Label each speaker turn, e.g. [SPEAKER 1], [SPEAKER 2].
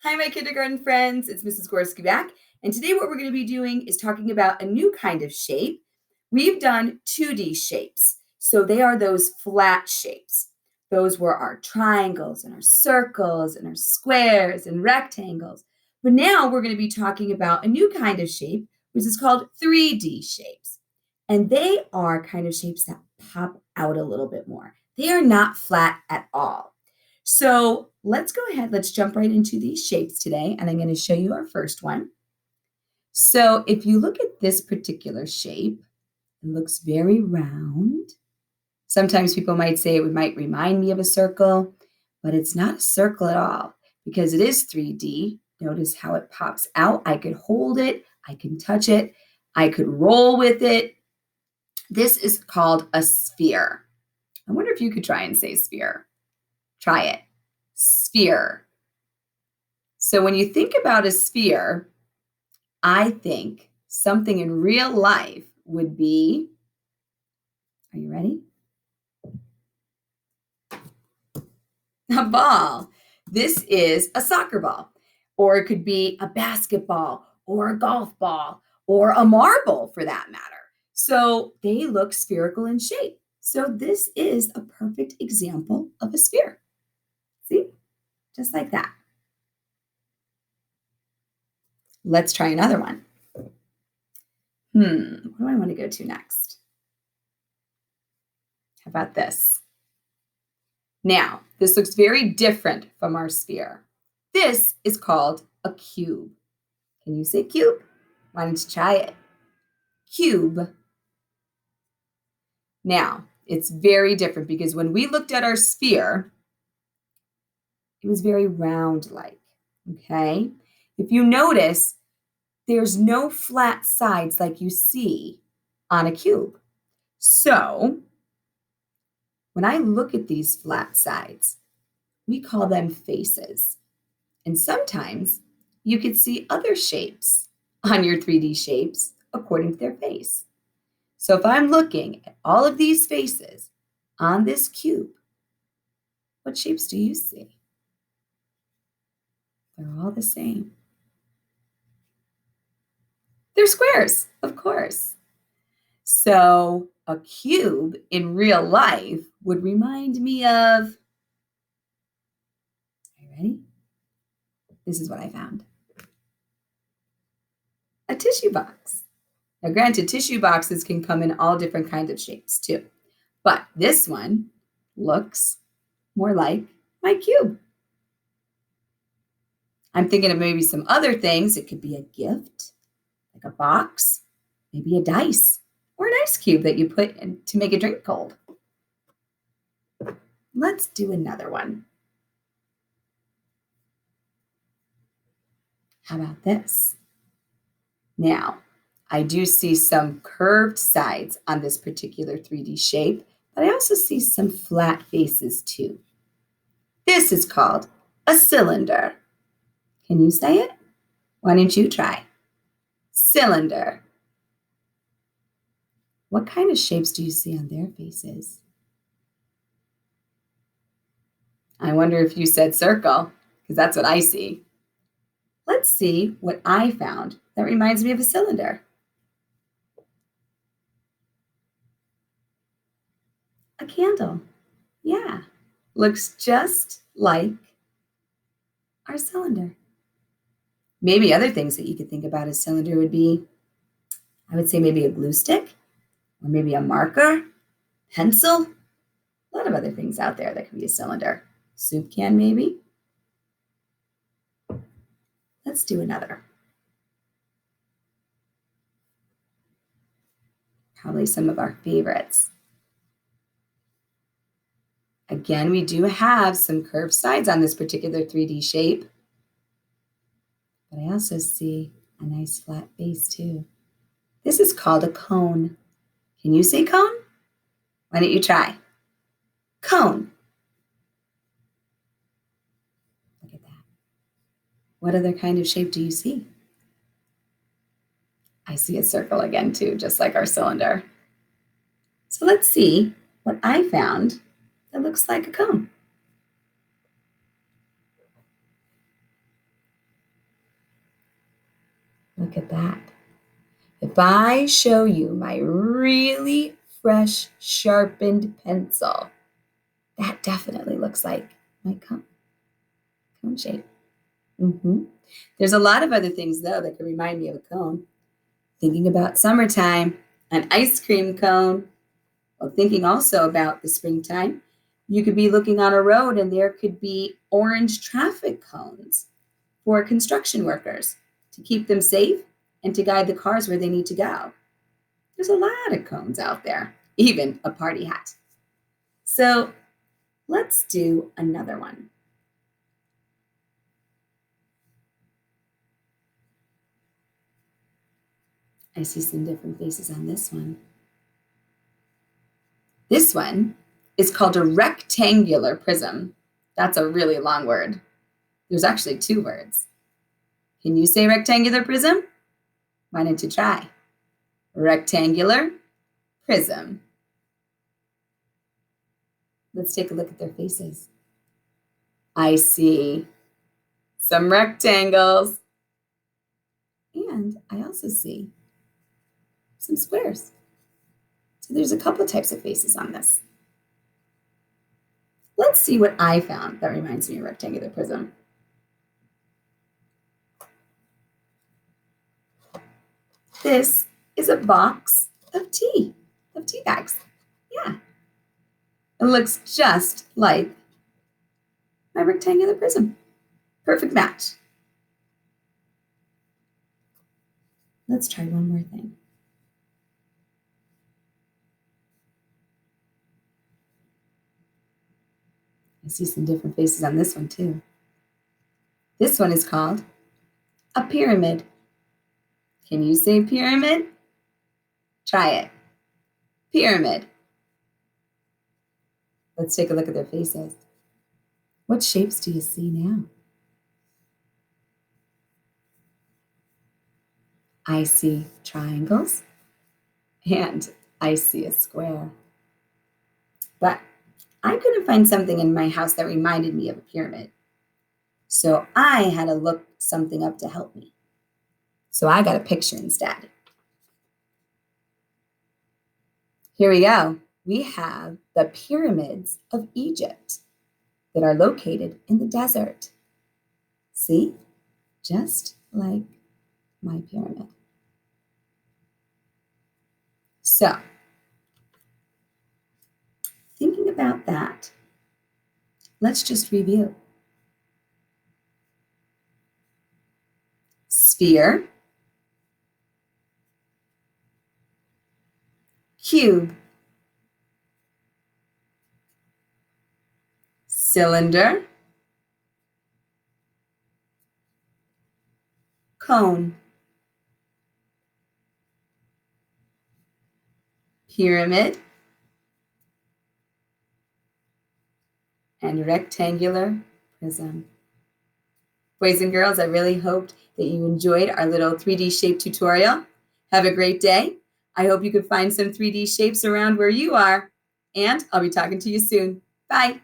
[SPEAKER 1] Hi, my kindergarten friends. It's Mrs. Gorski back. And today what we're going to be doing is talking about a new kind of shape. We've done 2D shapes. So they are those flat shapes. Those were our triangles and our circles and our squares and rectangles. But now we're going to be talking about a new kind of shape, which is called 3D shapes. And they are kind of shapes that pop out a little bit more. They are not flat at all. So let's go ahead, let's jump right into these shapes today, and I'm going to show you our first one. So if you look at this particular shape, it looks very round. Sometimes people might say it might remind me of a circle, but it's not a circle at all because it is 3D. Notice how it pops out. I could hold it, I can touch it, I could roll with it. This is called a sphere. I wonder if you could try and say sphere. Try it. Sphere. So when you think about a sphere, I think something in real life would be, are you ready? A ball. This is a soccer ball, or it could be a basketball, or a golf ball, or a marble for that matter. So they look spherical in shape. So this is a perfect example of a sphere. See? Just like that. Let's try another one. What do I want to go to next? How about this? Now, this looks very different from our sphere. This is called a cube. Can you say cube? Why don't you try it? Cube. Now, it's very different because when we looked at our sphere, it was very round-like, okay? If you notice, there's no flat sides like you see on a cube. So, when I look at these flat sides, we call them faces. And sometimes you could see other shapes on your 3D shapes according to their face. So if I'm looking at all of these faces on this cube, what shapes do you see? They're all the same. They're squares, of course. So a cube in real life would remind me of, are you ready? This is what I found. A tissue box. Now granted, tissue boxes can come in all different kinds of shapes too. But this one looks more like my cube. I'm thinking of maybe some other things. It could be a gift, like a box, maybe a dice, or an ice cube that you put in to make a drink cold. Let's do another one. How about this? Now, I do see some curved sides on this particular 3D shape, but I also see some flat faces too. This is called a cylinder. Can you say it? Why don't you try? Cylinder. What kind of shapes do you see on their faces? I wonder if you said circle, because that's what I see. Let's see what I found that reminds me of a cylinder. A candle. Yeah, looks just like our cylinder. Maybe other things that you could think about as cylinder would be, I would say maybe a glue stick, or maybe a marker, pencil. A lot of other things out there that could be a cylinder. Soup can maybe. Let's do another. Probably some of our favorites. Again, we do have some curved sides on this particular 3D shape, but I also see a nice flat base too. This is called a cone. Can you say cone? Why don't you try? Cone. Look at that. What other kind of shape do you see? I see a circle again too, just like our cylinder. So let's see what I found that looks like a cone. Look at that. If I show you my really fresh, sharpened pencil, that definitely looks like my cone shape. There's a lot of other things, though, that can remind me of a cone. Thinking about summertime, an ice cream cone. Well, thinking also about the springtime, you could be looking on a road and there could be orange traffic cones for construction workers to keep them safe and to guide the cars where they need to go. There's a lot of cones out there, even a party hat. So let's do another one. I see some different faces on this one. This one is called a rectangular prism. That's a really long word. There's actually 2 words. Can you say rectangular prism? Why don't you try? Rectangular prism. Let's take a look at their faces. I see some rectangles. And I also see some squares. So there's a couple types of faces on this. Let's see what I found that reminds me of rectangular prism. This is a box of tea bags. Yeah. It looks just like my rectangular prism. Perfect match. Let's try one more thing. I see some different faces on this one too. This one is called a pyramid. Can you say pyramid? Try it. Pyramid. Let's take a look at their faces. What shapes do you see now? I see triangles and I see a square. But I couldn't find something in my house that reminded me of a pyramid. So I had to look something up to help me. So I got a picture instead. Here we go. We have the pyramids of Egypt that are located in the desert. See? Just like my pyramid. So, thinking about that, let's just review. Sphere, cube, cylinder, cone, pyramid, and rectangular prism. Boys and girls, I really hoped that you enjoyed our little 3D shape tutorial. Have a great day. I hope you could find some 3D shapes around where you are, and I'll be talking to you soon. Bye.